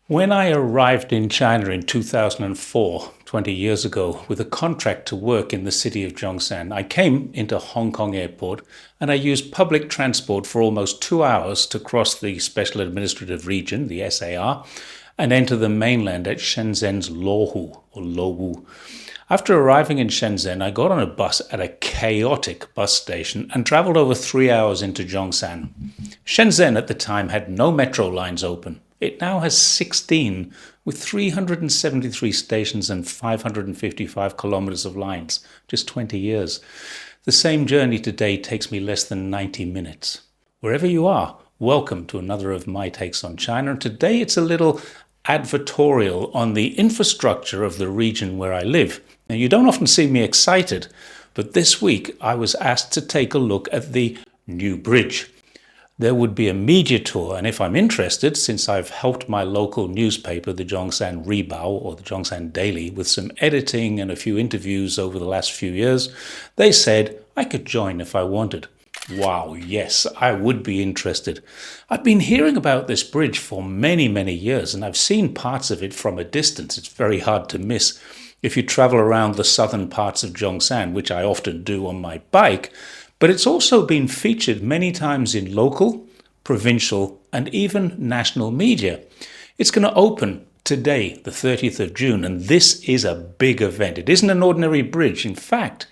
When I arrived in China in 2004, 20 years ago, with a contract to work in the city of Zhongshan, I came into Hong Kong airport and I used public transport for almost 2 hours to cross the Special Administrative Region, the SAR, and enter the mainland at Shenzhen's Luohu or Luowu. After arriving in Shenzhen, I got on a bus at a chaotic bus station and traveled over 3 hours into Zhongshan. Shenzhen at the time had no metro lines open. It now has 16, with 373 stations and 555 kilometers of lines, just 20 years. The same journey today takes me less than 90 minutes. Wherever you are, welcome to another of my takes on China. And today it's a little advertorial on the infrastructure of the region where I live. Now, you don't often see me excited, but this week I was asked to take a look at the new bridge. There would be a media tour, and if I'm interested, since I've helped my local newspaper, the Zhongshan Ribao or the Zhongshan Daily, with some editing and a few interviews over the last few years, they said I could join if I wanted. Wow, yes, I would be interested. I've been hearing about this bridge for many, many years, and I've seen parts of it from a distance. It's very hard to miss. If you travel around the southern parts of Zhongshan, which I often do on my bike, but it's also been featured many times in local, provincial, and even national media. It's going to open today, the 30th of June, and this is a big event. It isn't an ordinary bridge. In fact,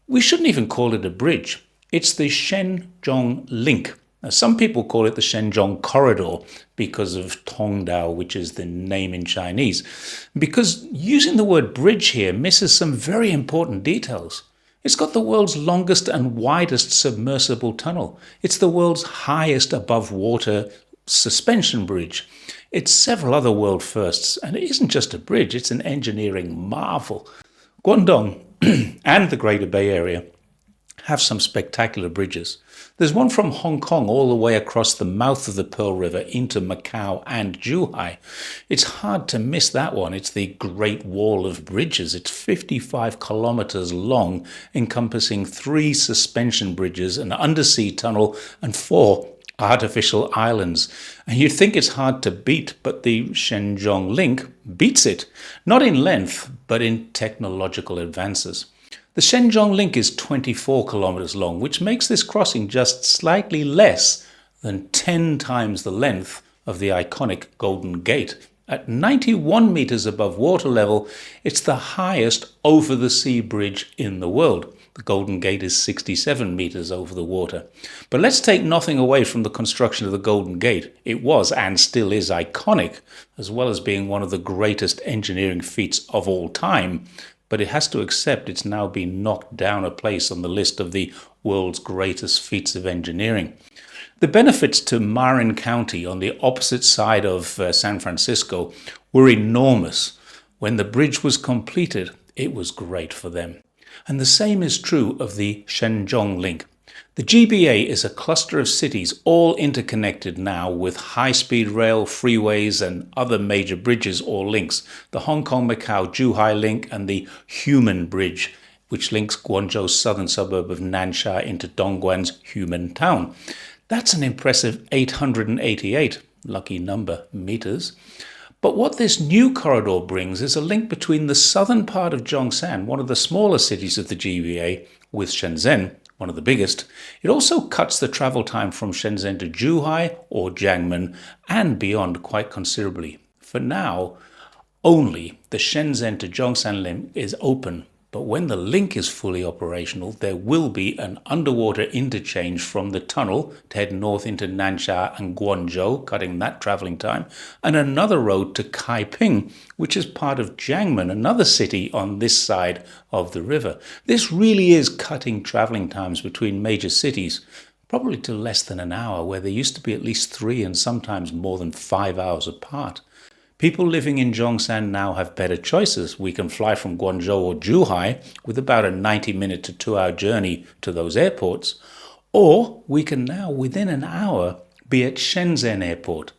we shouldn't even call it a bridge. It's the Shenzhong Link. Now, some people call it the Shenzhong Corridor because of Tongdao, which is the name in Chinese. Because using the word bridge here misses some very important details. It's got the world's longest and widest submersible tunnel. It's the world's highest above water suspension bridge. It's several other world firsts, and it isn't just a bridge, it's an engineering marvel. Guangdong and the Greater Bay Area have some spectacular bridges. There's one from Hong Kong all the way across the mouth of the Pearl River into Macau and Zhuhai. It's hard to miss that one. It's the Great Wall of Bridges. It's 55 kilometers long, encompassing 3 suspension bridges, an undersea tunnel, and 4 artificial islands. And you'd think it's hard to beat, but the Shenzhong Link beats it. Not in length, but in technological advances. The Shenzhong Link is 24 kilometers long, which makes this crossing just slightly less than 10 times the length of the iconic Golden Gate. At 91 meters above water level, it's the highest over-the-sea bridge in the world. The Golden Gate is 67 meters over the water. But let's take nothing away from the construction of the Golden Gate. It was and still is iconic, as well as being one of the greatest engineering feats of all time. But it has to accept it's now been knocked down a place on the list of the world's greatest feats of engineering. The benefits to Marin County on the opposite side of San Francisco were enormous. When the bridge was completed, it was great for them. And the same is true of the Shenzhong Link. The GBA is a cluster of cities all interconnected now with high-speed rail, freeways, and other major bridges or links. The Hong Kong-Macau-Zhuhai link and the Human Bridge, which links Guangzhou's southern suburb of Nansha into Dongguan's Human Town. That's an impressive 888, lucky number, meters. But what this new corridor brings is a link between the southern part of Zhongshan, one of the smaller cities of the GBA, with Shenzhen, one of the biggest. It also cuts the travel time from Shenzhen to Zhuhai or Jiangmen and beyond quite considerably. For now, only the Shenzhen to Zhongshan link is open, but when the link is fully operational, there will be an underwater interchange from the tunnel to head north into Nansha and Guangzhou, cutting that traveling time, and another road to Kaiping, which is part of Jiangmen, another city on this side of the river. This really is cutting traveling times between major cities, probably to less than an hour, where there used to be at least 3 and sometimes more than 5 hours apart. People living in Zhongshan now have better choices. We can fly from Guangzhou or Zhuhai with about a 90-minute to 2-hour journey to those airports, or we can now, within an hour, be at Shenzhen Airport.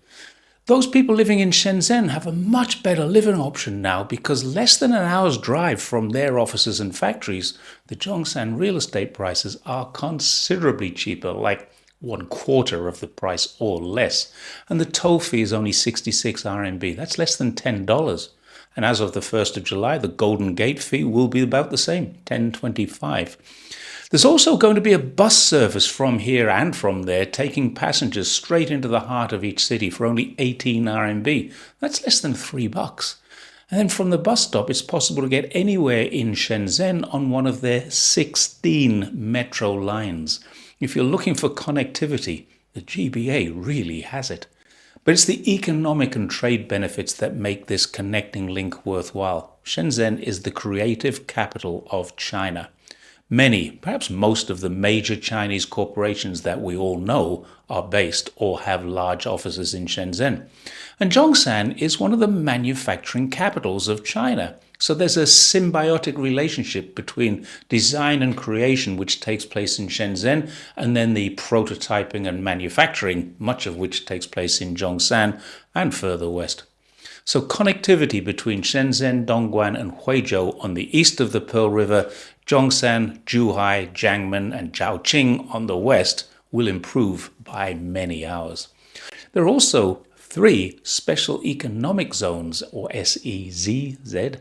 Those people living in Shenzhen have a much better living option now because less than an hour's drive from their offices and factories, the Zhongshan real estate prices are considerably cheaper, like 1/4 of the price or less. And the toll fee is only 66 RMB. That's less than $10. And as of the 1st of July, the Golden Gate fee will be about the same, 10.25. There's also going to be a bus service from here and from there, taking passengers straight into the heart of each city for only 18 RMB. That's less than $3. And then from the bus stop, it's possible to get anywhere in Shenzhen on one of their 16 metro lines. If you're looking for connectivity, the GBA really has it. But it's the economic and trade benefits that make this connecting link worthwhile. Shenzhen is the creative capital of China. Many, perhaps most of the major Chinese corporations that we all know are based or have large offices in Shenzhen. And Zhongshan is one of the manufacturing capitals of China. So there's a symbiotic relationship between design and creation, which takes place in Shenzhen, and then the prototyping and manufacturing, much of which takes place in Zhongshan and further west. So connectivity between Shenzhen, Dongguan, and Huizhou on the east of the Pearl River, Zhongshan, Zhuhai, Jiangmen, and Zhaoqing on the west will improve by many hours. There are also 3 special economic zones, or SEZZ,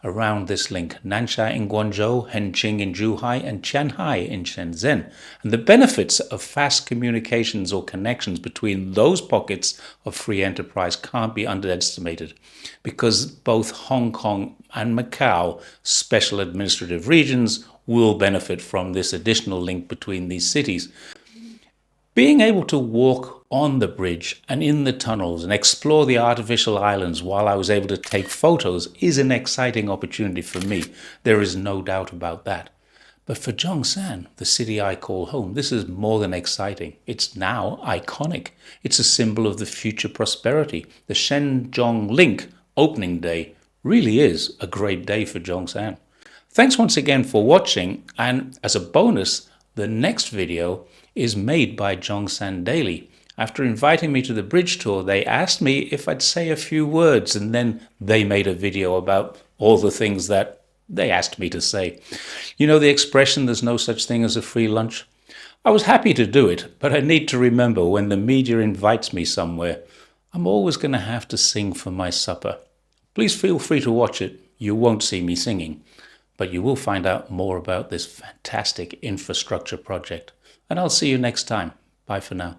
around this link: Nansha in Guangzhou, Henqing in Zhuhai, and Qianhai in Shenzhen. And the benefits of fast communications or connections between those pockets of free enterprise can't be underestimated, because both Hong Kong and Macau special administrative regions will benefit from this additional link between these cities. Being able to walk on the bridge and in the tunnels and explore the artificial islands while I was able to take photos is an exciting opportunity for me. There is no doubt about that. But for Zhongshan, the city I call home, this is more than exciting. It's now iconic. It's a symbol of the future prosperity. The Shenzhong Link opening day really is a great day for Zhongshan. Thanks once again for watching, and as a bonus, the next video is made by Zhongshan Daily. After inviting me to the bridge tour, they asked me if I'd say a few words, and then they made a video about all the things that they asked me to say. You know the expression, there's no such thing as a free lunch? I was happy to do it, but I need to remember when the media invites me somewhere, I'm always going to have to sing for my supper. Please feel free to watch it. You won't see me singing, but you will find out more about this fantastic infrastructure project. And I'll see you next time. Bye for now.